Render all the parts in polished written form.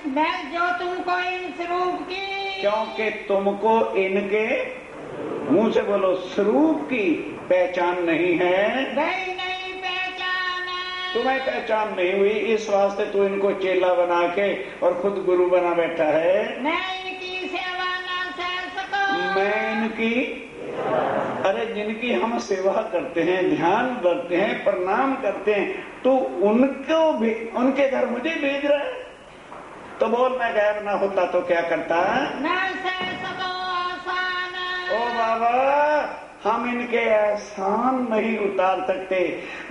मैं जो तुमको इन स्वरूप की, क्योंकि तुमको इनके मुंह से बोलो स्वरूप की पहचान नहीं है, वही नहीं पहचान है। तुम्हें पहचान नहीं हुई, इस वास्ते तू इनको चेला बना के और खुद गुरु बना बैठा है। मैं इनकी सेवा न सह सकूं, मैं इनकी, अरे जिनकी हम सेवा करते हैं, ध्यान करते हैं, प्रणाम करते हैं, तो उनको भी, उनके घर मुझे भेज रहा है। तो बोल मैं गायब ना होता तो क्या करता? न सह सकूं आसान। ओ बाबा, हम इनके एहसान नहीं उतार सकते।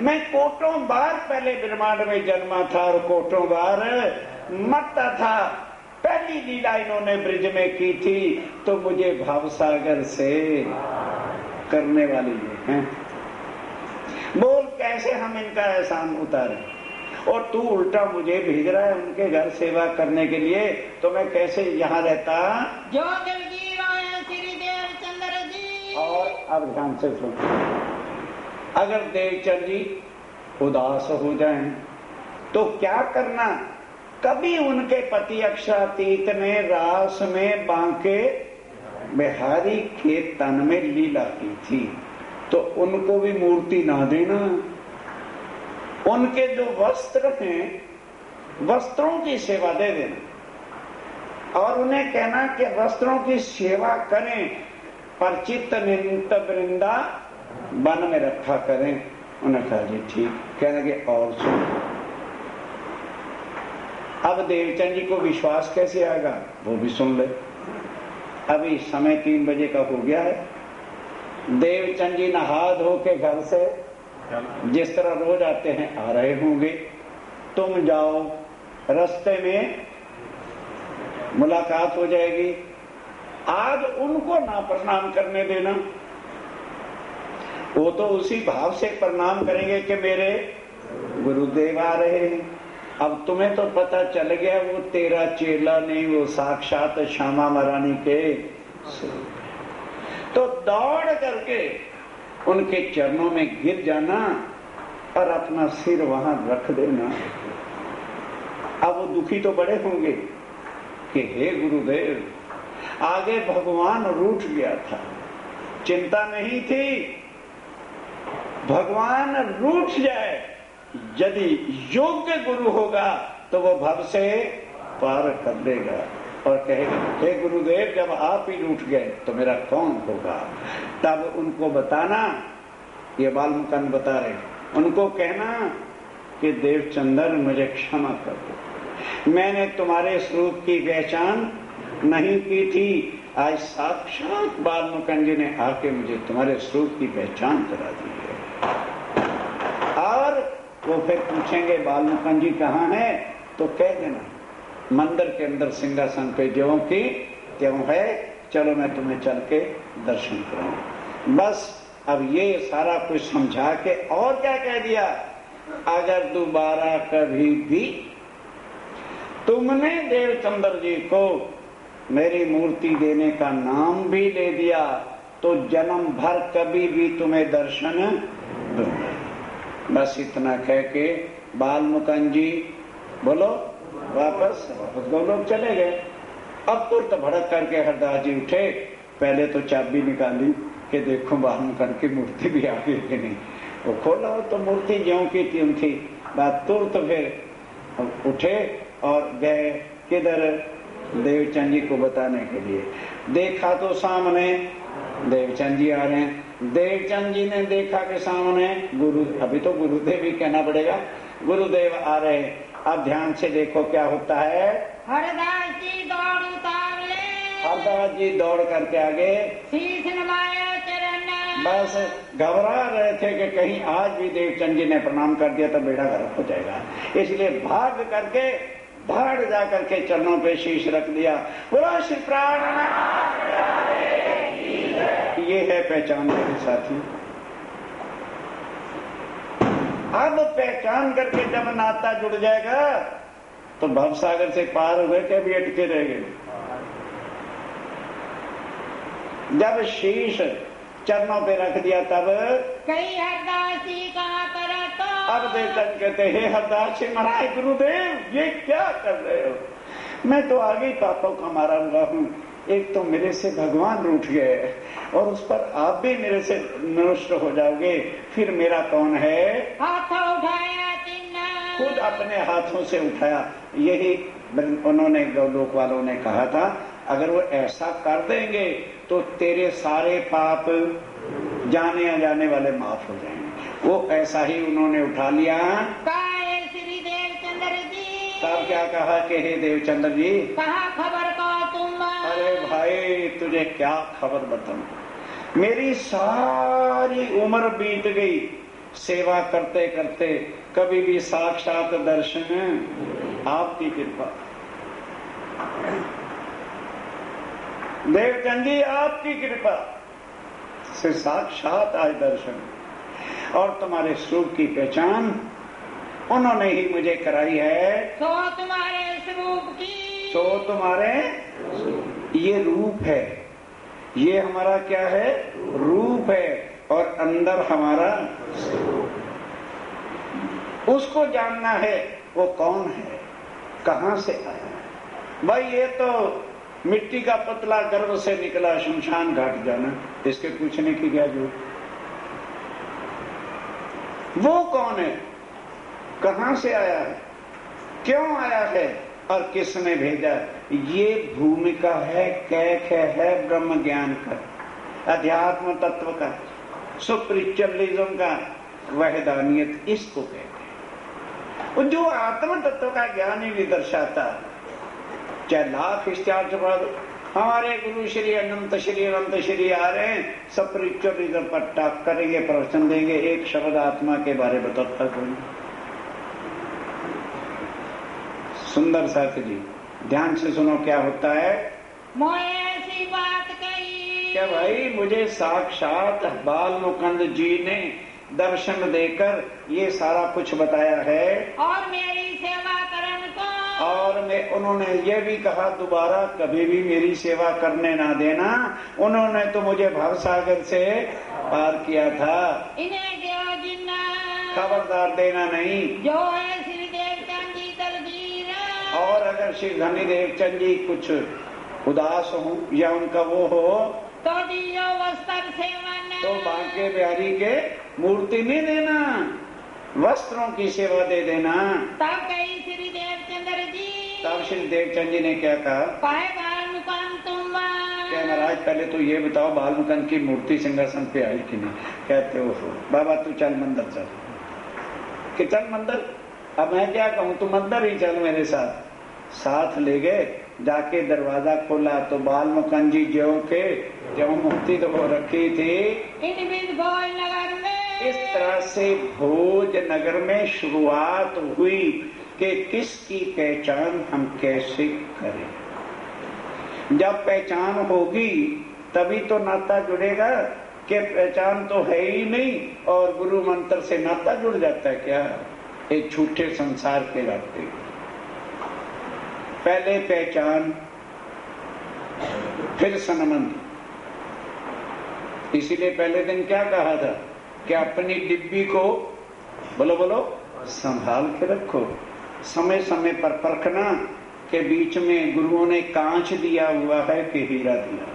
मैं कोटों बार पहले ब्रह्मांड में जन्मा था और कोटों बार मरता था। पहली लीला इन्होंने ब्रिज में की थी, तो मुझे भावसागर से करने वाली ये हैं। बोल कैसे हम इनका एहसान उतारें? और तू उल्टा मुझे भेज रहा है उनके घर सेवा करने के लिए, तो मैं कैसे यहाँ रहता? जो दिलगीर है श्री देवचंद्र जी। और अब ध्यान से सुन, अगर देवचंद्र जी उदास हो जाएं तो क्या करना? कभी उनके पति अक्षरातीत ने रास में बांके बिहारी के तन में लीला की थी, तो उनको भी मूर्ति ना देना। उनके जो वस्त्र हैं, वस्त्रों की सेवा दे देना और उन्हें कहना कि वस्त्रों की सेवा करें, पर चित्त निंत वृंदा वन में रखा करें। उन्हें कहा जी ठीक। कहने के और सुन, अब देवचंद जी को विश्वास कैसे आएगा वो भी सुन ले। अभी समय 3 बजे का हो गया है। देवचंद जी नहा धो के घर से जिस तरह रोज आते हैं आ रहे होंगे। तुम जाओ, रास्ते में मुलाकात हो जाएगी। आज उनको ना प्रणाम करने देना, वो तो उसी भाव से प्रणाम करेंगे कि मेरे गुरुदेव आ रहे हैं। अब तुम्हें तो पता चल गया वो तेरा चेला नहीं, वो साक्षात श्यामा महारानी के। तो दौड़ करके उनके चरणों में गिर जाना और अपना सिर वहां रख देना। अब वो दुखी तो बड़े होंगे कि हे गुरुदेव, आगे भगवान रूठ गया था, चिंता नहीं थी, भगवान रूठ जाए, यदि योग्य गुरु होगा तो वो भव से पार कर देगा और कहेगा हे गुरुदेव, जब आप ही रूठ गए तो मेरा कौन होगा? तब उनको बताना, ये बालमुकुंद बता रहे, उनको कहना कि देवचंदर मुझे क्षमा कर दो, मैंने तुम्हारे स्वरूप की पहचान नहीं की थी। आज साक्षात बालमुकुंद जी ने आके मुझे तुम्हारे स्वरूप की पहचान करा दी है। और वो फिर पूछेंगे बालमुकुंद जी कहाँ है, तो कह देना मंदिर के अंदर सिंहासन पे ज्यों की त्यों है, चलो मैं तुम्हें चल के दर्शन कराऊं। बस अब ये सारा कुछ समझा के और क्या कह दिया, अगर दोबारा कभी भी तुमने देवचंद्र जी को मेरी मूर्ति देने का नाम भी ले दिया तो जन्म भर कभी भी तुम्हें दर्शन दूंगा। बस इतना कह के बालमुकुंद जी बोलो वापस लोग चले गए। अब तुरंत भड़क करके हरदास जी उठे, पहले तो चाबी निकाली कि देखो बालमुकुंद की मूर्ति भी आ गई कि नहीं। वो खोला तो मूर्ति ज्यों की त्यों थी। बात तुरंत फिर उठे और गए किधर, देवचंद जी को बताने के लिए। देखा तो सामने देवचंद जी आ रहे हैं। देवचंद जी ने देखा कि सामने गुरु, अभी तो गुरुदेव ही कहना पड़ेगा, गुरुदेव आ रहे। अब ध्यान से देखो क्या होता है। हरदास जी दौड़ उतारे, हरदास जी दौड़ करके आगे शीश नवाया चरण। बस घबरा रहे थे कि कहीं आज भी देवचंद जी ने प्रणाम कर दिया तो बेड़ा गर्क हो जाएगा, इसलिए भाग करके भाड़ जा करके चरणों पे शीश रख दिया। बोला श्री प्राण, ये है पहचान मेरे साथी। अब पहचान करके जब नाता जुड़ जाएगा तो भवसागर से पार हुए के भी अटके रह गए। जब शीश चरणों पे रख दिया तब कई हरदास जी कहाँ पर तो अब देवचंद कहते हे हरदास जी महाराज, गुरुदेव ये क्या कर रहे हो? मैं तो आगे पापों का मारा हुआ हूँ। एक तो मेरे से भगवान रूठ गए और उस पर आप भी मेरे से नष्ट हो जाओगे, फिर मेरा कौन है। हाथों उठाया तिन्ना, खुद अपने हाथों से उठाया। यही उन्होंने गौलोक वालों ने कहा था, अगर वो ऐसा कर देंगे तो तेरे सारे पाप जाने अनजाने वाले माफ हो जाएंगे। वो ऐसा ही उन्होंने उठा लिया। काहे श्री देवचंद्र जी, तब क्या कहा कि हे देवचंद्र जी, कहा खबर को तुम। अरे भाई तुझे क्या खबर बताऊं, मेरी सारी उम्र बीत गई सेवा करते करते, कभी भी साक्षात दर्शन आपकी कृपा। देवचंद जी आपकी कृपा से साक्षात आज दर्शन, और तुम्हारे स्वरूप की पहचान उन्होंने ही मुझे कराई है। सो तुम्हारे स्वरूप की, तो तुम्हारे ये रूप है, ये हमारा क्या है, रूप है, और अंदर हमारा उसको जानना है वो कौन है, कहां से आया है। भाई ये तो मिट्टी का पतला गर्भ से निकला, शमशान घाट जाना, इसके पूछने की क्या जरूरत। वो कौन है, कहां से आया है, क्यों आया है और किसने भेजा, ये भूमिका है, कैक है ब्रह्म ज्ञान का, अध्यात्म तत्व का, सुप्रिचुअलिज्म का वहदानियत, इसको कहते हैं। और जो आत्म तत्व का ज्ञान ही नहीं दर्शाता, चाहे लाख इश्तिहार छपा दो। हमारे गुरु श्री अनंत श्री आ रहे हैं, सुप्रिचुअलिज्म पर टाक करेंगे, प्रवचन देंगे, एक शब्द आत्मा के बारे बताता कोई। सुंदर साथ जी ध्यान से सुनो क्या होता है। मोए ऐसी बात कही, क्या भाई मुझे साक्षात बाल मुकुंद जी ने दर्शन देकर ये सारा कुछ बताया है, और मेरी सेवा करन को, और मैं उन्होंने ये भी कहा दोबारा कभी भी मेरी सेवा करने ना देना। उन्होंने तो मुझे भवसागर से पार किया था, इन्हें देव जिन्ना, खबरदार देना नहीं। जो है श्री देवचंद जी दलगीर, और अगर श्री धनी देवचंद जी कुछ उदास हो या उनका वो हो तो दियो वस्त्र सेवन, तो बांके बिहारी के मूर्ति नहीं देना, वस्त्रों की सेवा दे देना। तब कही श्री देवचंद्र जी, तब श्री देवचंद जी ने क्या कहा, पाए बाल मुकाम तुम। क्या महाराज पहले तो ये बताओ बाल मुकुंद की मूर्ति सिंहासन पे आई कि नहीं। कहते हो बाबा तू चल मंदिर चल, कि चल मंदिर। अब मैं क्या कहूँ, तू मंदिर ही चल मेरे साथ। साथ ले गए, जाके दरवाजा खोला तो बाल मुकुंद जी जो मूर्ति तो हो रखी थी, इन बिन भोज नगर में, इस तरह से भोज नगर में शुरुआत हुई कि किसकी पहचान हम कैसे करें। जब पहचान होगी तभी तो नाता जुड़ेगा, कि पहचान तो है ही नहीं और गुरु मंत्र से नाता जुड़ जाता है क्या, एक झूठे संसार के रास्ते। पहले पहचान फिर संबंध। इसीलिए पहले दिन क्या कहा था कि अपनी डिब्बी को बोलो संभाल के रखो, समय समय पर परखना के बीच में गुरुओं ने कांच दिया हुआ है कि हीरा दिया।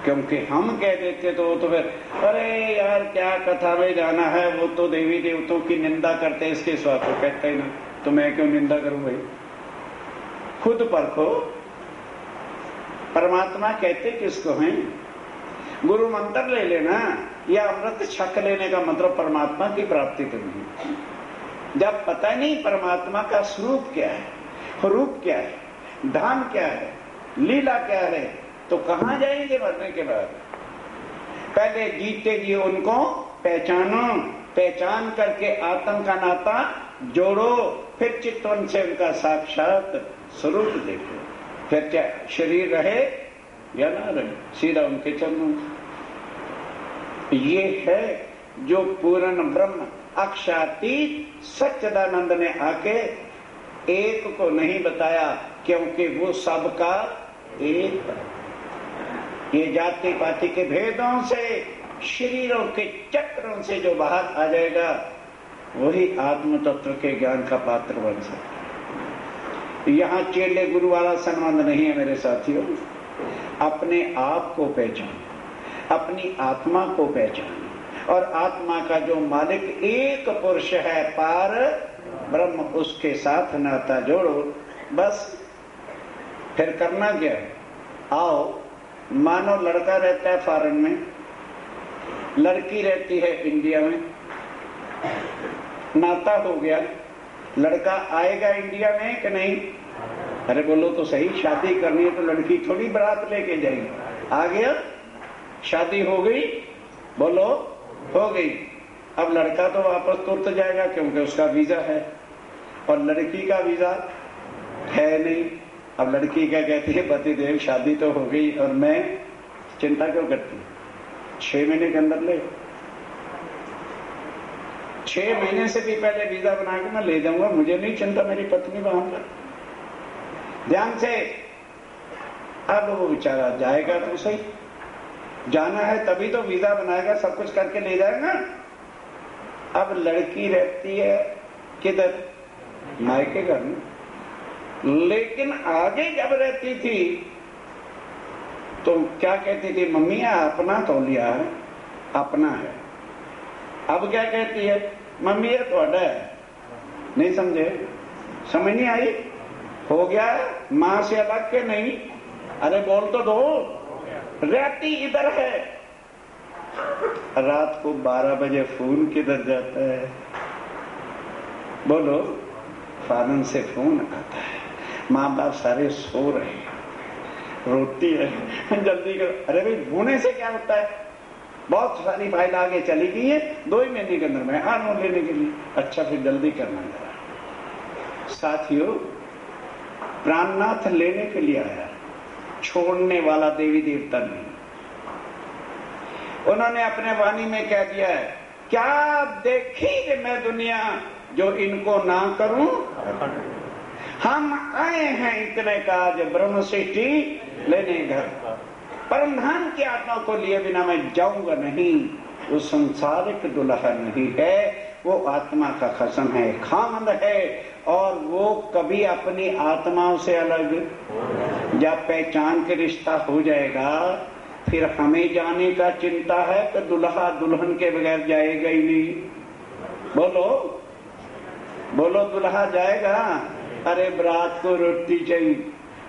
क्योंकि हम कह देते तो फिर अरे यार क्या कथा में जाना है, वो तो देवी देवताओं की निंदा करते, इसके स्वाद को कहते हैं ना, तो मैं क्यों निंदा करूं भाई। खुद परखो, परमात्मा कहते किसको हैं। गुरु मंत्र ले लेना या अमृत छक लेने का मतलब परमात्मा की प्राप्ति तो नहीं। जब पता नहीं परमात्मा का स्वरूप क्या है, रूप क्या है, धाम क्या है, लीला क्या है, तो कहां जाएंगे मरने के बाद। पहले जीते जी उनको पहचानो, पहचान करके आत्म का नाता जोड़ो, फिर चित्तवन से उनका साक्षात स्वरूप देखो। फिर चाहे शरीर रहे या ना रहे, सीधा उनके चरणों। ये है जो पूर्ण ब्रह्म अक्षातीत सच्चिदानंद ने आके एक को नहीं बताया, क्योंकि वो सबका एक। ये जाति पाति के भेदों से, शरीरों के चक्रों से जो बाहर आ जाएगा वही आत्म तत्व के ज्ञान का पात्र बन सकता है। यहां चेले गुरु वाला संबंध नहीं है मेरे साथियों। अपने आप को पहचान, अपनी आत्मा को पहचान, और आत्मा का जो मालिक एक पुरुष है पार ब्रह्म, उसके साथ नाता जोड़ो। बस फिर करना क्या है? आओ, मानो लड़का रहता है फॉरेन में, लड़की रहती है इंडिया में, नाता हो गया, लड़का आएगा इंडिया में कि नहीं? अरे बोलो तो सही, शादी करनी है तो लड़की थोड़ी बारात लेके जाएगी। आ गया, शादी हो गई, बोलो हो गई। अब लड़का तो वापस तुरंत जाएगा क्योंकि उसका वीजा है, और लड़की का वीजा है नहीं। अब लड़की क्या कहती है, पतिदेव शादी तो हो गई और मैं चिंता क्यों करती हूँ, 6 महीने के अंदर ले, 6 महीने से भी पहले वीजा बना के मैं ले जाऊंगा, मुझे नहीं चिंता, मेरी पत्नी वहां पर। ध्यान से, अब वो बेचारा जाएगा तो सही, जाना है तभी तो वीजा बनाएगा, सब कुछ करके ले जाएगा। अब लड़की रहती है किधर? मायके घर में। लेकिन आगे जब रहती थी तो क्या कहती थी? मम्मी अपना तौलिया है, अपना है। अब क्या कहती है? मम्मी ये थोड़ा है। नहीं समझे? समझ नहीं आई? हो गया मां से अलग के नहीं? अरे बोल तो दो, रहती इधर है। रात को 12 बजे फोन किधर जाता है? बोलो, फॉरेन से फोन आता है, माँ बाप सारे सो रहे हैं, रोटी है, जल्दी करो। अरे भाई होने से क्या होता है? बहुत सारी फाइल आगे चली गई है, 2 ही महीने के अंदर में आनो लेने के लिए। अच्छा फिर जल्दी करना जरा। साथियों, प्राणनाथ लेने के लिए आया, छोड़ने वाला देवी देवता नहीं। उन्होंने अपने वाणी में कह दिया है, क्या देखी मैं दुनिया जो इनको ना करूं। हम आए हैं इतने काज ब्रह्म सृष्टि लेने घर, परम धाम की आत्मा को लिए बिना मैं जाऊंगा नहीं। वो संसारिक दुल्हा नहीं है, वो आत्मा का खसम है, खामंद है, और वो कभी अपनी आत्माओं से अलग जब पहचान के रिश्ता हो जाएगा, फिर हमें जाने का चिंता है तो दुल्हा दुल्हन के बगैर जाएगा ही नहीं। बोलो बोलो, दुल्हा जाएगा? अरे बरात को रोटी चाहिए,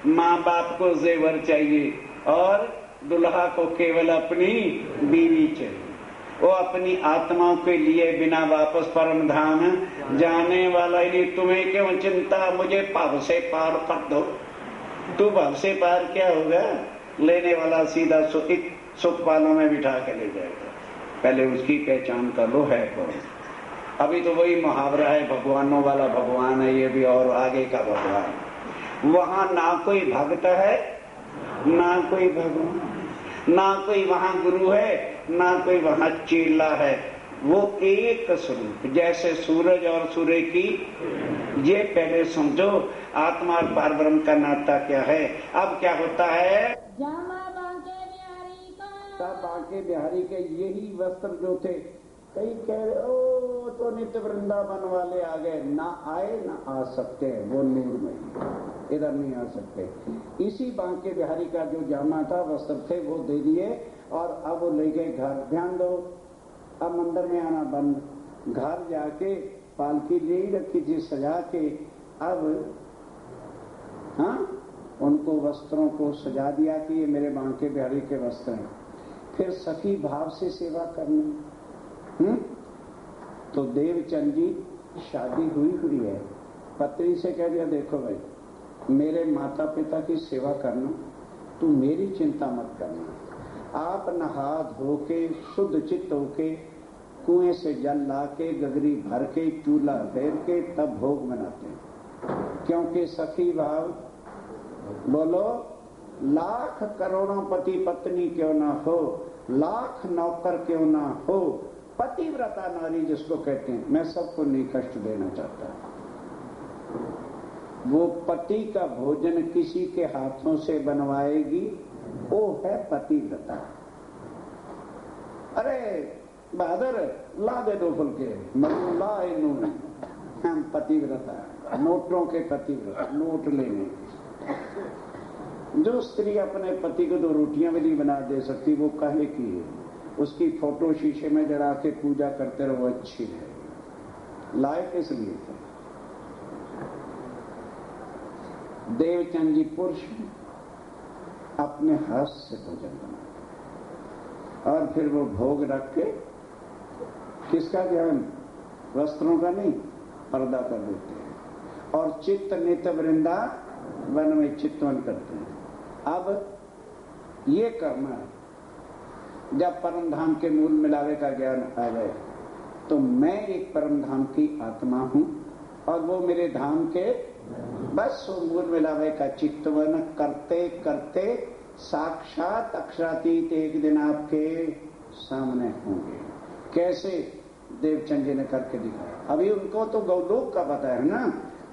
माँ बाप को जेवर चाहिए, और दुल्हा को केवल अपनी बीवी चाहिए। वो अपनी आत्माओं के लिए बिना वापस परम धाम जाने वाला ही नहीं। तुम्हें क्यों चिंता? मुझे भव से पार कर दो। तू भव से पार क्या होगा? लेने वाला सीधा सुख पालों में बिठा के ले जाएगा। पहले उसकी पहचान कर लो है कौन। अभी तो वही मुहावरा है, भगवानों वाला भगवान है ये भी, और आगे का भगवान। वहां ना कोई भक्त है, ना कोई भगवान, ना कोई वहां गुरु है, ना कोई वहां चेला है। वो एक स्वरूप, जैसे सूरज और सूर्य की। ये पहले समझो आत्मा और पार ब्रह्म का नाता क्या है। अब क्या होता है? जामा बांके बिहारी का, बांके बिहारी के यही वस्त्र जो थे, कई कह रहे ओ तो नित्य वृंदावन वाले आ गए। ना आए ना आ सकते हैं, वो नूर में इधर नहीं आ सकते। इसी बांके बिहारी का जो जामा था, वस्त्र थे, वो दे दिए, और अब वो ले गए घर। ध्यान दो, अब मंदिर में आना बंद। घर जाके पालकी ले ही रखी थी सजा के, अब हाँ उनको वस्त्रों को सजा दिया कि ये मेरे बांके बिहारी के वस्त्र हैं। फिर सखी भाव से सेवा करनी। तो देवचंद जी शादी हुई है, पत्नी से कह दिया, देखो भाई मेरे माता पिता की सेवा करना, तू मेरी चिंता मत करना। आप नहा धो के शुद्ध चित्त होके कुएं से जल ला के गगरी भर के चूल्हा फेर के तब भोग बनाते हैं। क्योंकि सखी भाव, बोलो, लाख करोड़ों पति पत्नी क्यों ना हो, लाख नौकर क्यों ना हो, पतिव्रता नारी जिसको कहते हैं, मैं सबको नहीं कष्ट देना चाहता। वो पति का भोजन किसी के हाथों से बनवाएगी, वो है पतिव्रता। अरे बहादुर ला दे 2 फुलके, मल्ला हम पतिव्रता। नोटों के पतिव्रत, नोट लेने। जो स्त्री अपने पति को 2 रोटियां भी नहीं बना दे सकती, वो काहे की है? उसकी फोटो शीशे में जड़ा के पूजा करते रहो, अच्छी है, लायक इसलिए था। देवचंद जी पुरुष अपने हाथ से भोजन बनाते और फिर वो भोग रख के, किसका ध्यान? वस्त्रों का नहीं, पर्दा कर देते हैं और चित्त नित वृंदावन में चित्तवन करते हैं। अब ये करना, जब परम धाम के मूल मिलावे का ज्ञान आ जाए तो मैं एक परम धाम की आत्मा हूं और वो मेरे धाम के बस मूल मिलावे का चित्तवन करते करते साक्षात अक्षरातीत एक दिन आपके सामने होंगे। कैसे? देवचंद जी ने करके दिखाया। अभी उनको तो गौलोक का पता है ना,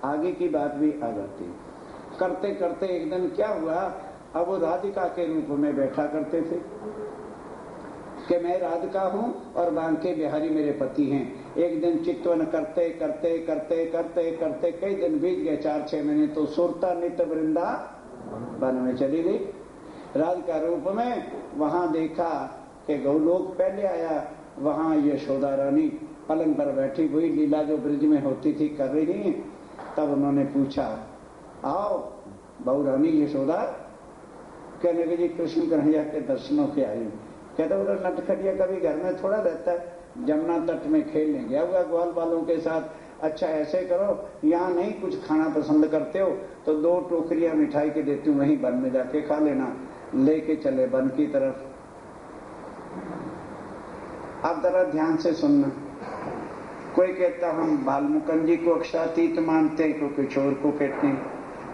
आगे की बात भी आ जाती। करते करते एक दिन क्या हुआ, अब वो राधिका के रूप में बैठा करते थे कि मैं राधिका हूं और बांके बिहारी मेरे पति हैं। एक दिन चित्तवन करते करते करते करते करते कई दिन बीत गए, 4-6 महीने, तो सुरता नित्य वृंदावन में चली गई राधिका रूप में। वहां देखा कि गौलोक पहले आया, वहां यशोदा रानी पलंग पर बैठी हुई लीला जो ब्रिज में होती थी कर रही। तब उन्होंने पूछा, आओ बहु रानी यशोदा। कहने लगे, जी कृष्ण कन्हैया के दर्शनों के आई। कहता बोला, नटखटिया कभी घर में थोड़ा रहता है, जमुना तट में खेलने गया हुआ ग्वाल बालों के साथ। अच्छा ऐसे करो, यहाँ नहीं कुछ खाना पसंद करते हो तो 2 टोकरियां मिठाई के देती हूँ, वहीं वन में जाके खा लेना। लेके चले वन की तरफ। आप जरा ध्यान से सुनना। कोई कहता हम बालमुकुंद जी को अक्षरातीत मानते हैं, कोई कुछ और को कहते हैं।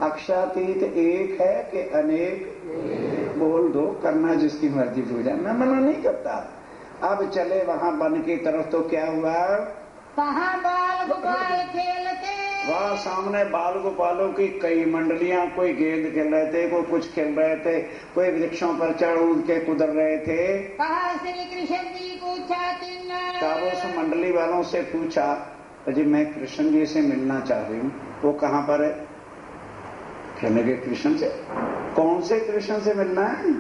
अक्षरातीत एक है कि अनेक? बोल दो, करना जिसकी मर्जी पूजा, मैं मना नहीं करता। अब चले वहां वन की तरफ, तो क्या हुआ, कहाँ बाल गोपाल खेलते, वहां सामने बाल गोपालों की कई मंडलियां, कोई गेंद खेल रहे थे, कोई कुछ खेल रहे थे, कोई वृक्षों पर चढ़ उड़ के कुदर रहे थे। कहा श्री कृष्ण जी पूछा तब उस मंडली वालों से पूछा, जी मैं कृष्ण जी से मिलना चाह रही हूँ, वो कहाँ पर है? कहने लगे कृष्ण से। कौन से कृष्ण से मिलना है?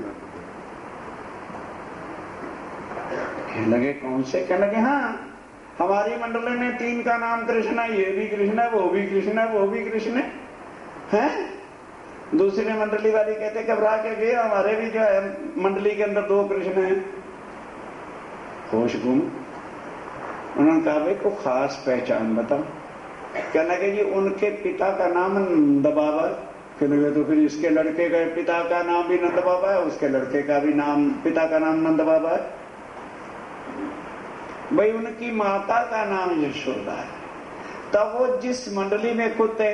कहने लगे कौन से? कहने लगे हाँ, हमारी मंडली में 3 का नाम कृष्ण है, ये भी कृष्ण है, वो भी कृष्ण है, वो भी कृष्ण है। दूसरी मंडली वाली कहते घबरा के गए, हमारे भी जो है मंडली के अंदर 2 कृष्ण हैं। होश गुम। उन्होंने कहा, भाई को खास पहचान बताओ। कहने लगे, जी उनके पिता का नाम नंद बाबा। कहने लगे, तो फिर इसके लड़के का पिता का नाम भी नंद बाबा है, उसके लड़के का भी नाम, पिता का नाम नंद बाबा है। भाई उनकी माता का नाम यशोदा है। तब वो जिस मंडली में कूदते,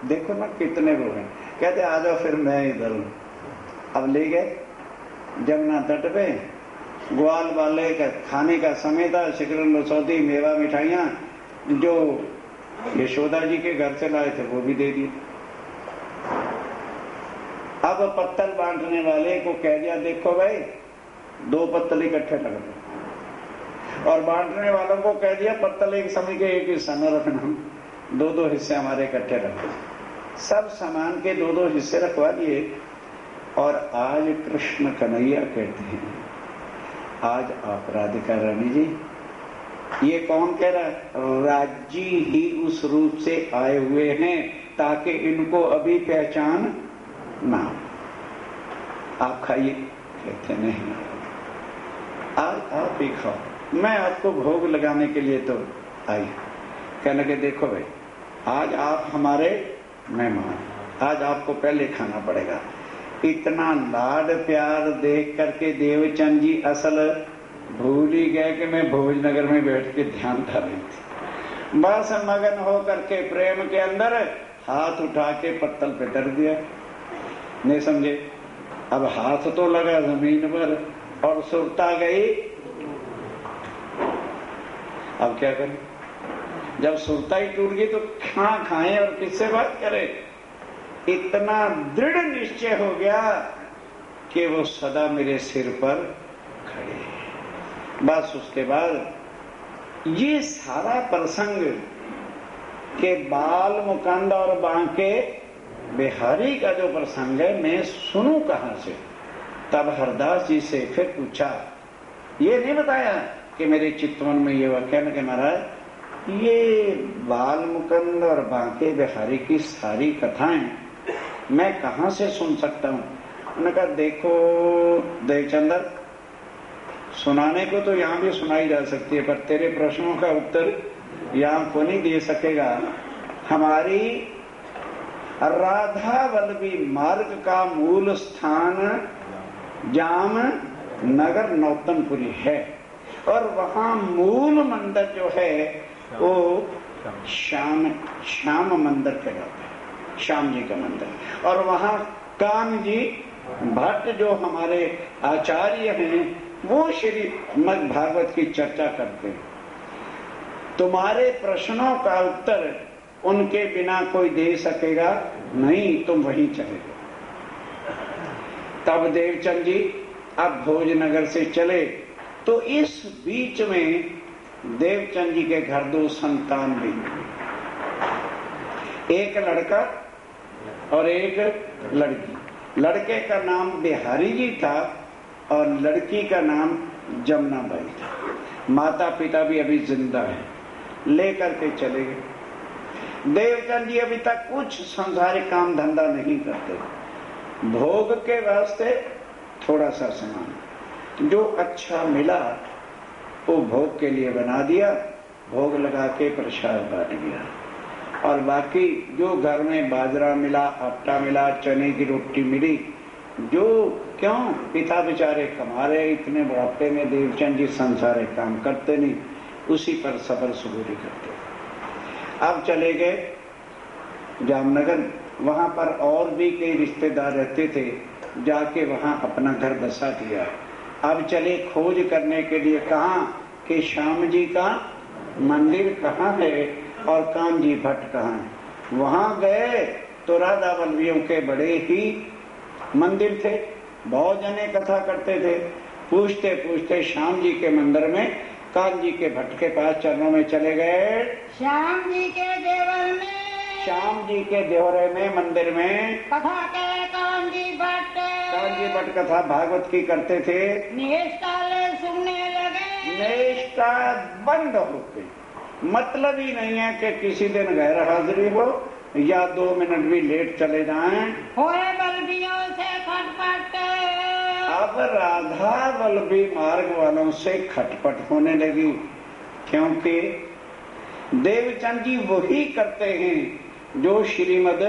देखो ना कितने लोग हैं, कहते आ जाओ फिर मैं इधर हूं। अब ले गए जमुना तट पे, ग्वाल वाले का खाने का समय था, शिकरन रसौती मेवा मिठाइयां जो यशोदा जी के घर से लाए थे वो भी दे दिए। अब पत्तल बांटने वाले को कह दिया, देखो भाई 2 पत्तल इकट्ठे लग दो, और बांटने वालों को कह दिया पत्तल एक समय के एक हिस्सा न रखना, 2-2 हिस्से हमारे इकट्ठे रखो। सब सामान के 2-2 हिस्से रखवा दिए। और आज कृष्ण कन्हैया कहते हैं, आज आप राधिका रानी जी, ये कौन कह रहा है? राज्य ही उस रूप से आए हुए हैं ताकि इनको अभी पहचान ना हो। आप खाइए। कहते नहीं, आज आप ही खाओ, मैं आपको भोग लगाने के लिए तो आई। कहने के देखो भाई, आज आप हमारे मेहमान, आज आपको पहले खाना पड़ेगा। इतना लाड प्यार देख करके देवचंद जी असल भूल ही गए कि मैं भोजनगर में बैठ के ध्यान कर रही थी। बस मगन हो करके प्रेम के अंदर हाथ उठा के पत्तल पे धर दिया। नहीं समझे? अब हाथ तो लगा जमीन पर और सुरता गई। अब क्या करें? जब सुरता ही टूट गई तो कहाँ खाएं और किससे बात करें? इतना दृढ़ निश्चय हो गया कि वो सदा मेरे सिर पर खड़े हैं। बस उसके बाद ये सारा प्रसंग कि बाल मुकुंद और बांके बिहारी का जो प्रसंग है मैं सुनूं कहां से। तब हरदास जी से फिर पूछा, ये नहीं बताया कि मेरे चित्तवन में ये वाक्य न कि महाराज ये बाल मुकुंद और बांके बिहारी की सारी कथाएं मैं कहां से सुन सकता हूं। उन्होंने कहा देखो देवचंद्र, सुनाने को तो यहाँ भी सुनाई जा सकती है, पर तेरे प्रश्नों का उत्तर यहाँ को नहीं दे सकेगा। हमारी राधा वल्लभी मार्ग का मूल स्थान जाम नगर नौतनपुरी है और वहाँ मूल मंदिर जो है वो श्याम मंदिर कहलाता है, श्याम जी का मंदिर। और वहाँ कान जी भट्ट जो हमारे आचार्य हैं वो श्रीमद् भागवत की चर्चा करते हैं। तुम्हारे प्रश्नों का उत्तर उनके बिना कोई दे सकेगा नहीं, तुम वहीं चले गए। तब देवचंद जी अब भोजनगर से चले तो इस बीच में देवचंद जी के घर 2 संतान भी, एक लड़का और एक लड़की। लड़के का नाम बिहारी जी था और लड़की का नाम जमुना बाई था। माता पिता भी अभी जिंदा है, लेकर के चले गए। देवचंद जी अभी तक कुछ संसारिक काम धंधा नहीं करते, भोग के वास्ते थोड़ा सा सामान जो अच्छा मिला वो भोग के लिए बना दिया, भोग लगा के प्रसाद बांट दिया। और बाकी जो घर में बाजरा मिला, आटा मिला, चने की रोटी मिली, जो क्यों पिता बेचारे कमा रहे, इतने बुढ़ापे में देवचंद जी संसारिक काम करते नहीं, उसी पर सबर सुबूरी करते। अब चले गए जामनगर, वहां पर और भी कई रिश्तेदार रहते थे, जाके वहां अपना घर बसा दिया। अब चले खोज करने के लिए, कहा कि श्याम जी का मंदिर कहाँ है और कान जी भट्ट कहाँ है। वहां गए तो राधा वल्लभियों के बड़े ही मंदिर थे, बहुत जने कथा करते थे। पूछते पूछते श्याम जी के मंदिर में कान जी के भट्ट के पास चरणों में चले गए। श्याम जी के देवर में, श्याम जी के देवरे में मंदिर में कथा के कान जी भट्ट कथा भागवत की करते थे। निष्ठा सुनने लगे, निष्ठा बंद हो गई। मतलब ही नहीं है कि किसी दिन गैर हाजिरी हो या 2 मिनट भी लेट चले जाएं। होए वल्लभियों से खटपट। अब राधा वल्लभी मार्ग वालों से खटपट होने लगी, क्योंकि देवचंद जी वही करते हैं जो श्रीमद्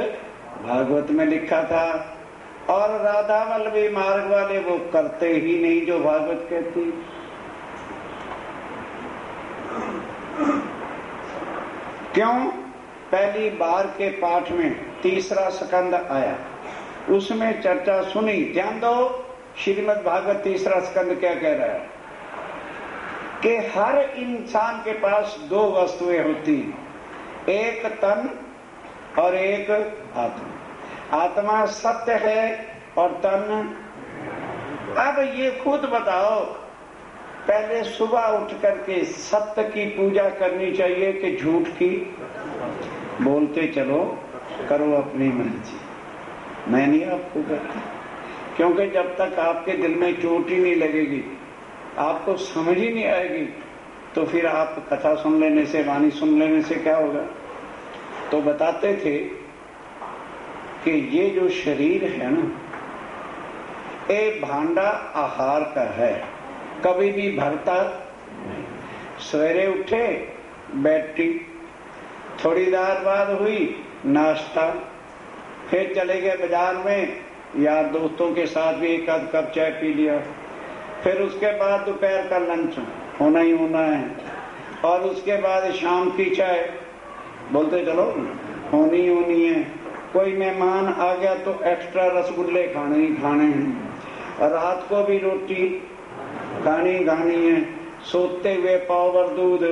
भागवत में लिखा था, और राधा वल्लभी मार्ग वाले वो करते ही नहीं जो भागवत कहती। क्यों? पहली बार के पाठ में 3रा स्कंद आया, उसमें चर्चा सुनी। ध्यान दो, श्रीमद् भागवत 3रा स्कंद क्या कह रहा है कि हर इंसान के पास 2 वस्तुएं होती, एक तन और एक आत्मा। आत्मा सत्य है और तन। अब ये खुद बताओ, पहले सुबह उठ करके सत्य की पूजा करनी चाहिए कि झूठ की? बोलते चलो, करो अपनी मर्जी, मैं नहीं आपको कहता, क्योंकि जब तक आपके दिल में चोट ही नहीं लगेगी, आपको समझ ही नहीं आएगी, तो फिर आप कथा सुन लेने से, वाणी सुन लेने से क्या होगा। तो बताते थे कि ये जो शरीर है ना, ये भांडा आहार का है, कभी भी भरता नहीं। सवेरे उठे, बैठी, थोड़ी देर बाद हुई नाश्ता, फिर चले गए बाजार में, यार दोस्तों के साथ भी 1 आध कप चाय पी लिया, फिर उसके बाद दोपहर का लंच होना ही होना है, और उसके बाद शाम की चाय, बोलते चलो होनी होनी है। कोई मेहमान आ गया तो एक्स्ट्रा रसगुल्ले खाने ही खाने हैं, और रात को भी रोटी खानी है, सोते हुए पाव भर दूध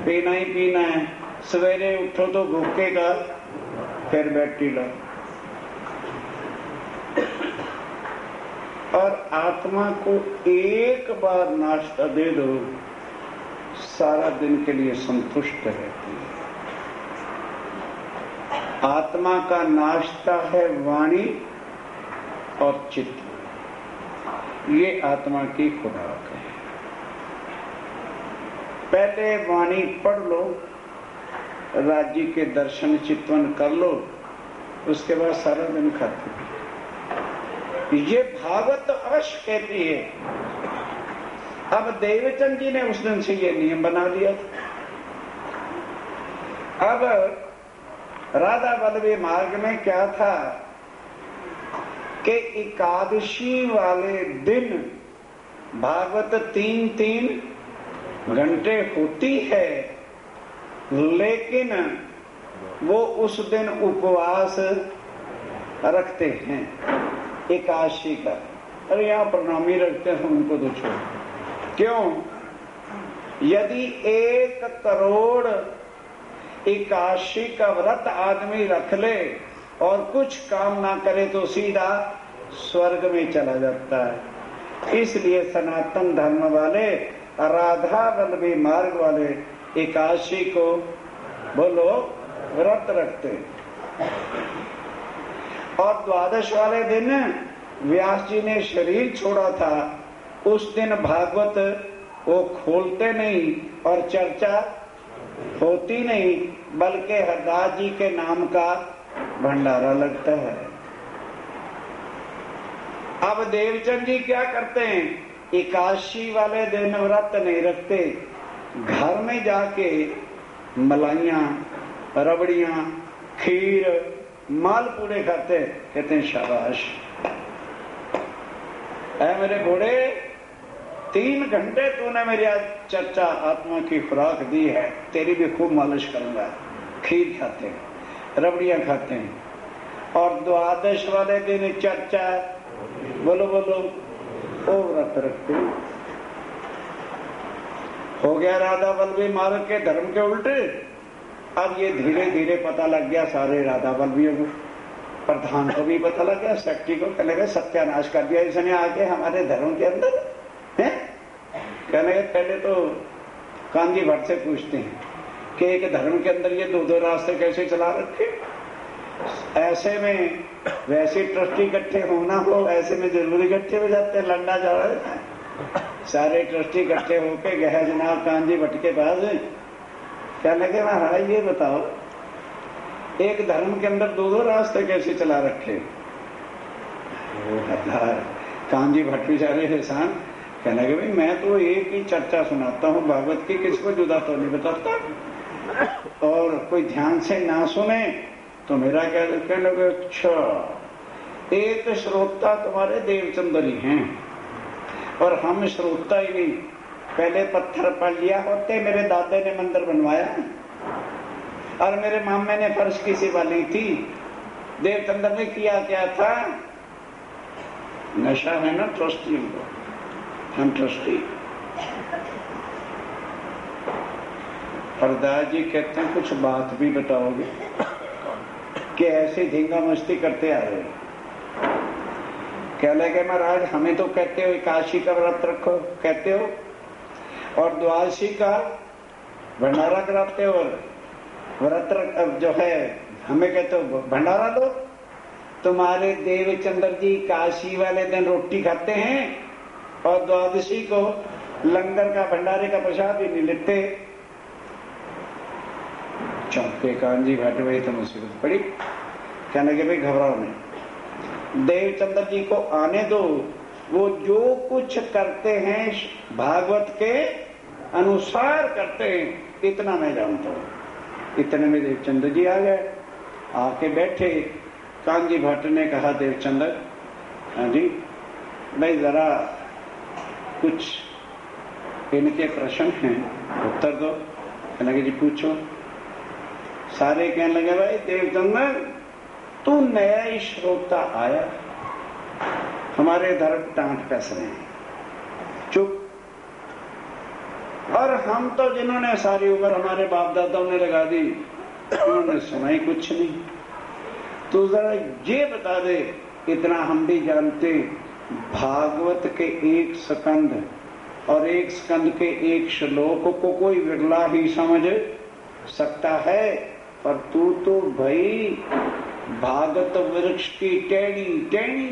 पीना ही पीना है, सवेरे उठो तो भूखे का फिर बैठी लो। और आत्मा को एक बार नाश्ता दे दो, सारा दिन के लिए संतुष्ट रहती है। आत्मा का नाश्ता है वाणी और चित्त, ये आत्मा की खुराक है। पहले वाणी पढ़ लो, राज्य के दर्शन चितवन कर लो, उसके बाद सारा दिन खाते। ये भागवत अवश्य कहती है। अब देवचंद जी ने उस दिन से ये नियम बना लिया था। अब राधा वल्लभी मार्ग में क्या था कि एकादशी वाले दिन भागवत 3-3 घंटे होती है, लेकिन वो उस दिन उपवास रखते हैं एकादशी का। अरे यहाँ प्रणामी रखते हैं, उनको तो छोड़। क्यों? यदि 1 करोड़ एकादशी का व्रत आदमी रख ले और कुछ काम ना करे तो सीधा स्वर्ग में चला जाता है। इसलिए सनातन धर्म वाले, राधा वल्लभी मार्ग वाले एकादशी को बोलो व्रत रखते। और द्वादश वाले दिन व्यास जी ने शरीर छोड़ा था, उस दिन भागवत वो खोलते नहीं और चर्चा होती नहीं, बल्कि हरदास जी के नाम का भंडारा लगता है। अब देवचंद जी क्या करते हैं? एकादशी वाले दिन व्रत नहीं रखते, घर में जाके मलाइयां, रबड़ियां, खीर, मालपूड़े खाते। कहते हैं शाबाश ऐ मेरे घोड़े, 3 घंटे तूने मेरी आज चर्चा आत्मा की खुराक दी है, तेरी भी खूब मालिश करूंगा। खीर खाते हैं, रबड़ियां खाते हैं। और द्वादश वाले दिन चर्चा, बोलो बोलो, ओ व्रत रखते। हो गया राधा वल्लभी मार्ग के धर्म के उल्टे। अब ये धीरे धीरे पता लग गया सारे राधा वल्लभियों को, प्रधान को भी पता लग गया, सेक्रेटरी को। कहने लगे सत्यानाश कर दिया इसने आके हमारे धर्म के अंदर है। कहने लगे पहले तो कांजी भट्ट से पूछते हैं कि एक धर्म के अंदर ये 2-2 रास्ते कैसे चला रखे। ऐसे में वैसे ट्रस्टी इकट्ठे होना हो, ऐसे में जरूरी इकट्ठे हो जाते हैं, लड़ना जा रहा है। सारे ट्रस्टी इकट्ठे होके गए जनाब कांजी भट्ट के पास। कहने लगे महाराज ये बताओ एक धर्म के अंदर 2-2 रास्ते कैसे चला रखे। कांजी भट्ट बेचारे एहसान कहने लगे भाई मैं तो एक ही चर्चा सुनाता हूँ भागवत की, किसको जुदा तो नहीं बताता, और कोई ध्यान से ना सुने तो मेरा क्या। कहने लगे अच्छा, एक श्रोता तुम्हारे देवचंदरी हैं और हम श्रोता ही नहीं। पहले पत्थर पढ़ लिया होते, मेरे दादा ने मंदिर बनवाया और मेरे मामे ने फर्श की सेवा ली थी। देवचंद्र ने किया क्या था? नशा है ना ट्रस्टी, हम ट्रस्टी। हरदास जी कहते हैं कुछ बात भी बताओगे कि ऐसे धींगा मस्ती करते आ रहे। कह लगे महाराज हमें तो कहते हो एकादशी का व्रत रखो कहते हो, और द्वादशी का भंडारा कराते हो, और व्रत जो है हमें कहते हो भंडारा दो। तुम्हारे देवचंद्र जी एकादशी वाले दिन रोटी खाते हैं और द्वादशी को लंगर का भंडारे का प्रसाद भी नहीं लेते। चौके कांजी भट्ट वही तो मुसीबत पड़ी। कहने लगे भाई घबराओ नहीं, देवचंद्र जी को आने दो, वो जो कुछ करते हैं भागवत के अनुसार करते हैं, इतना मैं जानता हूँ। इतने में देवचंद्र जी आ गए, आके बैठे। कांजी भट्ट ने कहा देवचंद्र, हाँ जी भाई जरा कुछ इनके प्रश्न हैं उत्तर दो। कहने लगे जी पूछो। सारे कहने लगे भाई देवचंद्र तू नया ही श्रोता आया, हमारे धर्म टांट कस रहे हैं, चुप। और हम तो जिन्होंने सारी उम्र हमारे बाप दादाओं ने लगा दी, उन्होंने सुना ही कुछ नहीं। तू जरा ये बता दे, इतना हम भी जानते, भागवत के 1 स्कंद और 1 स्कंद के 1 श्लोक को कोई विरला ही समझ सकता है, और तू तो भाई भागत वृक्ष की टेढ़ी टेढ़ी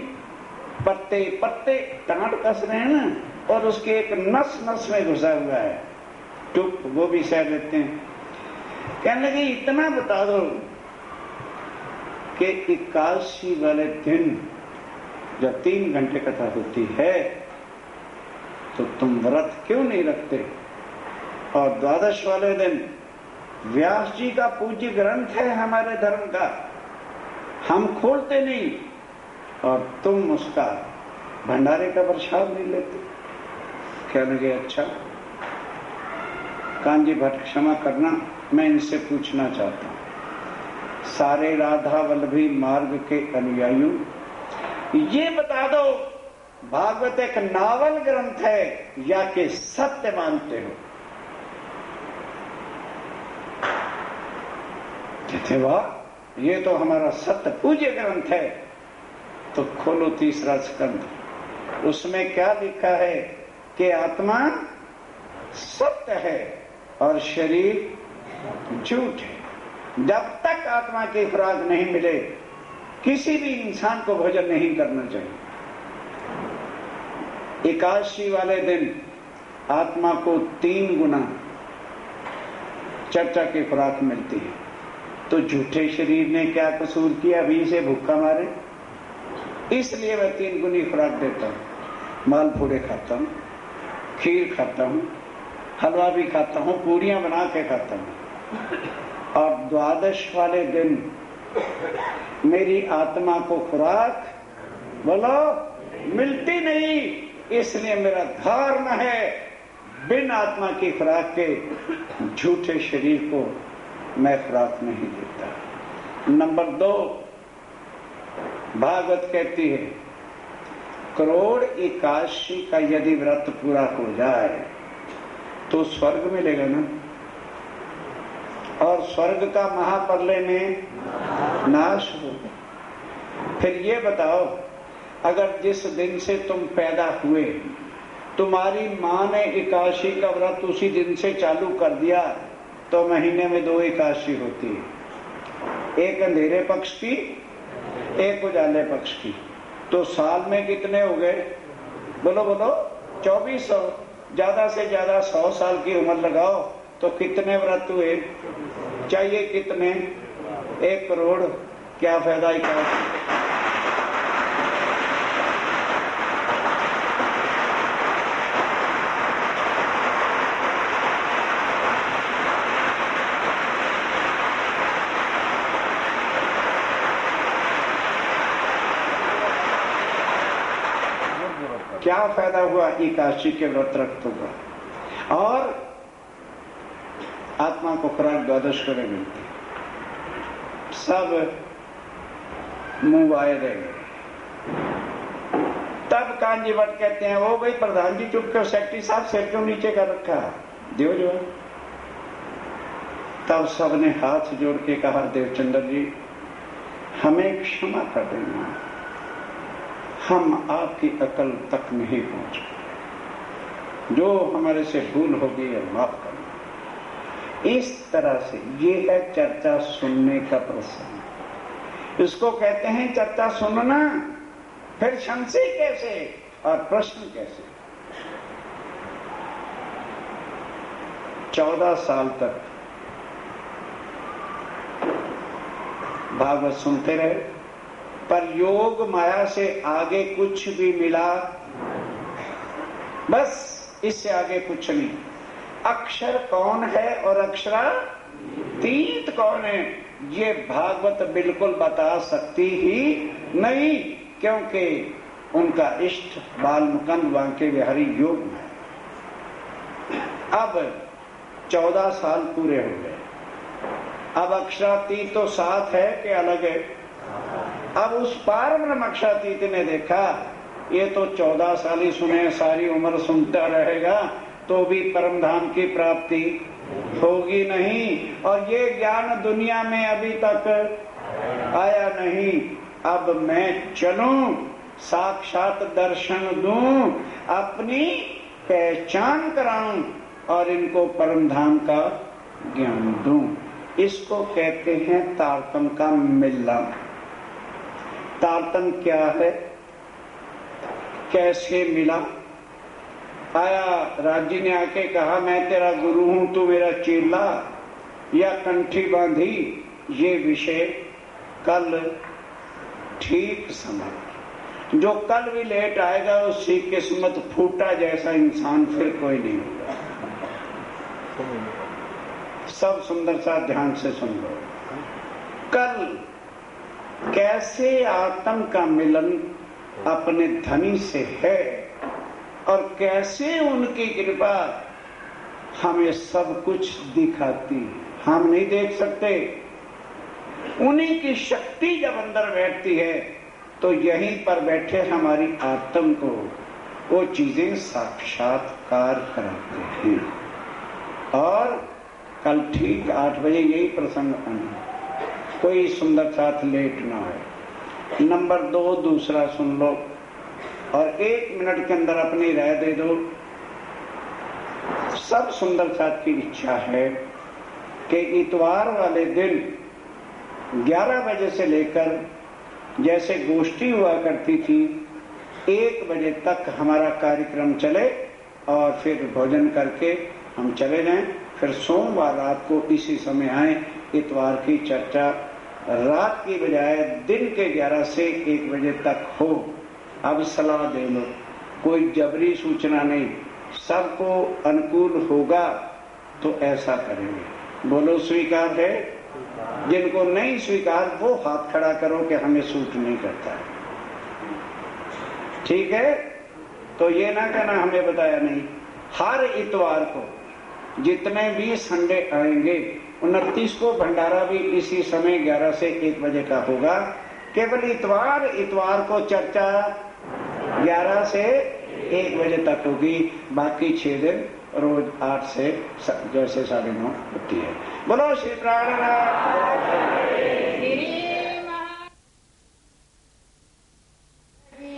पत्ते पत्ते टांट कस रहे हैं ना, और उसके एक नस नस में घुसा हुआ है, चुप वो भी सह लेते हैं। कहने लगे इतना बता दो कि 81 वाले दिन जब 3 घंटे कथा होती है तो तुम व्रत क्यों नहीं रखते, और 12 वाले दिन व्यास जी का पूज्य ग्रंथ है हमारे धर्म का, हम खोलते नहीं, और तुम उसका भंडारे का प्रसाद नहीं लेते। कहने लगे अच्छा कांजी भट्ट क्षमा करना, मैं इनसे पूछना चाहता हूं, सारे राधा वल्लभी मार्ग के अनुयायियों ये बता दो भागवत एक नावल ग्रंथ है या कि सत्य मानते हो? कहते वाह ये तो हमारा सत्य पूज्य ग्रंथ है। तो खोलो 3रा स्कंद, उसमें क्या लिखा है कि आत्मा सत्य है और शरीर झूठ है। जब तक आत्मा की खुराक नहीं मिले किसी भी इंसान को भोजन नहीं करना चाहिए। 81 वाले दिन आत्मा को 3 गुना चर्चा की खुराक मिलती है। तो झूठे शरीर ने क्या कसूर किया अभी से भूखा मारे? इसलिए मैं 3 गुनी खुराक देता हूं। मालपूड़े खाता हूं, खीर खाता हूं, हलवा भी खाता हूं, पूरियां बना के खाता हूं। और 12 वाले दिन मेरी आत्मा को खुराक बोलो मिलती नहीं, इसलिए मेरा धर्म है बिन आत्मा की खुराक के झूठे शरीर को मैं खुराक नहीं देता। नंबर 2 भागवत कहती है करोड़ 81 का यदि व्रत पूरा हो जाए तो स्वर्ग मिलेगा ना, और स्वर्ग का महाप्रलय में नाश होगा। फिर ये बताओ अगर जिस दिन से तुम पैदा हुए तुम्हारी माँ ने 81 का व्रत उसी दिन से चालू कर दिया तो महीने में 2 81 होती है, एक अंधेरे पक्ष की एक उजाले पक्ष की। तो साल में कितने हो गए? बोलो बोलो 2400। ज्यादा से ज्यादा 100 साल की उम्र लगाओ तो कितने व्रत हुए? चाहिए कितने? 1 करोड़। क्या फायदा 81? क्या फायदा हुआ 81 के व्रत रखतों का? और आत्मा को खुराक 12 करे मिलती, सब मुंह आए रह गए। तब कांजी भट्ट कहते हैं ओ भाई प्रधान जी चुप क्यों, सेक्रेटरी साहब सिर क्यों नीचे कर रखा, दियो जो। तब सबने हाथ जोड़ के कहा देवचंद्र जी हमें क्षमा कर देना, हम आपकी अकल तक नहीं पहुंच, जो हमारे से भूल होगी या माफ करना। इस तरह से ये है चर्चा सुनने का प्रसंग। इसको कहते हैं चर्चा सुनना। फिर संशय कैसे और प्रश्न कैसे? 14 साल तक भागवत सुनते रहे, पर योग माया से आगे कुछ भी मिला बस, इससे आगे कुछ नहीं। अक्षर कौन है और अक्षरातीत कौन है ये भागवत बिल्कुल बता सकती ही नहीं, क्योंकि उनका इष्ट बालमुकुंद बांके बिहारी योग में है। अब 14 साल पूरे हो गए। अब अक्षरातीत तो साथ है कि अलग है? अब उस पार ब्रह्म अक्षरातीत ने देखा ये तो 14 साल ही सुने, सारी उम्र सुनता रहेगा तो भी परम धाम की प्राप्ति होगी नहीं, और ये ज्ञान दुनिया में अभी तक आया नहीं। अब मैं चलूं, साक्षात दर्शन दूं, अपनी पहचान कराऊं और इनको परम धाम का ज्ञान दूं। इसको कहते हैं तारतम का मिलन। तारतम क्या है, कैसे मिला? आया राजी ने आके कहा मैं तेरा गुरु हूं, तू मेरा चेला, या कंठी बांधी? ये विषय कल ठीक समय, जो कल भी लेट आएगा उसकी किस्मत फूटा जैसा इंसान फिर कोई नहीं होगा। सब सुंदर सा ध्यान से सुन लो। कल कैसे आत्म का मिलन अपने धनी से है और कैसे उनकी कृपा हमें सब कुछ दिखाती है। हम नहीं देख सकते, उन्हीं की शक्ति जब अंदर बैठती है तो यहीं पर बैठे हमारी आत्म को वो चीजें साक्षात्कार कराते हैं। और कल ठीक 8 बजे यही प्रसंग आना, कोई सुंदर साथ लेट ना है। नंबर 2 दूसरा सुन लो और 1 मिनट के अंदर अपनी राय दे दो। सब सुंदर साथ की इच्छा है कि इतवार वाले दिन 11 बजे से लेकर जैसे गोष्ठी हुआ करती थी 1 बजे तक हमारा कार्यक्रम चले और फिर भोजन करके हम चले जाएं। फिर सोमवार रात को इसी समय आए। इतवार की चर्चा रात की बजाय दिन के 11 से 1 बजे तक हो। अब सलाह दे लो, कोई जबरी सूचना नहीं, सबको अनुकूल होगा तो ऐसा करेंगे। बोलो स्वीकार है? जिनको नहीं स्वीकार वो हाथ खड़ा करो कि हमें सूट नहीं करता है। ठीक है? तो ये ना कहना हमें बताया नहीं। हर इतवार को जितने भी संडे आएंगे 29 को भंडारा भी इसी समय 11 से 1 बजे का होगा। केवल इतवार को चर्चा 11 से 1 बजे तक होगी। बाकी 6 दिन रोज 8 से जैसे 9:30 होती है। बोलो श्री प्राणनाथ।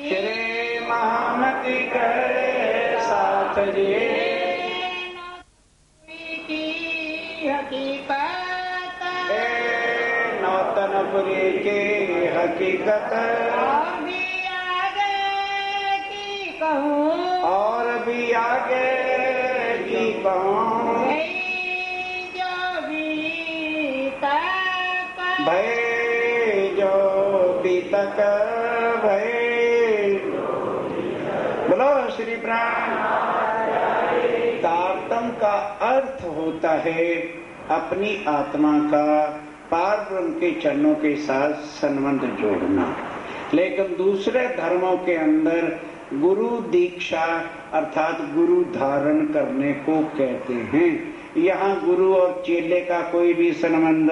श्री महामती के साथ जी हकीकत नौतनपुरी की हकीकत और भी आगे की कहूँ, और भी आगे की कहूँ। जो भी तक भय जो बीतक भय। बोलो श्री प्राण। तारतम का अर्थ होता है अपनी आत्मा का पार ब्रह्म के चरणों के साथ संबंध जोड़ना। लेकिन दूसरे धर्मों के अंदर गुरु दीक्षा अर्थात गुरु धारण करने को कहते हैं। यहाँ गुरु और चेले का कोई भी संबंध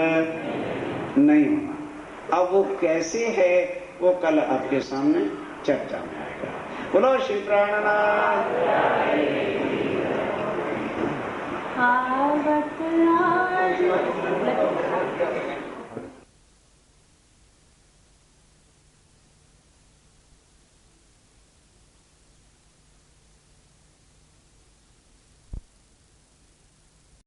नहीं होना। अब वो कैसे है वो कल आपके सामने चर्चा में आएगा। बोलो श्री प्राणनाथ।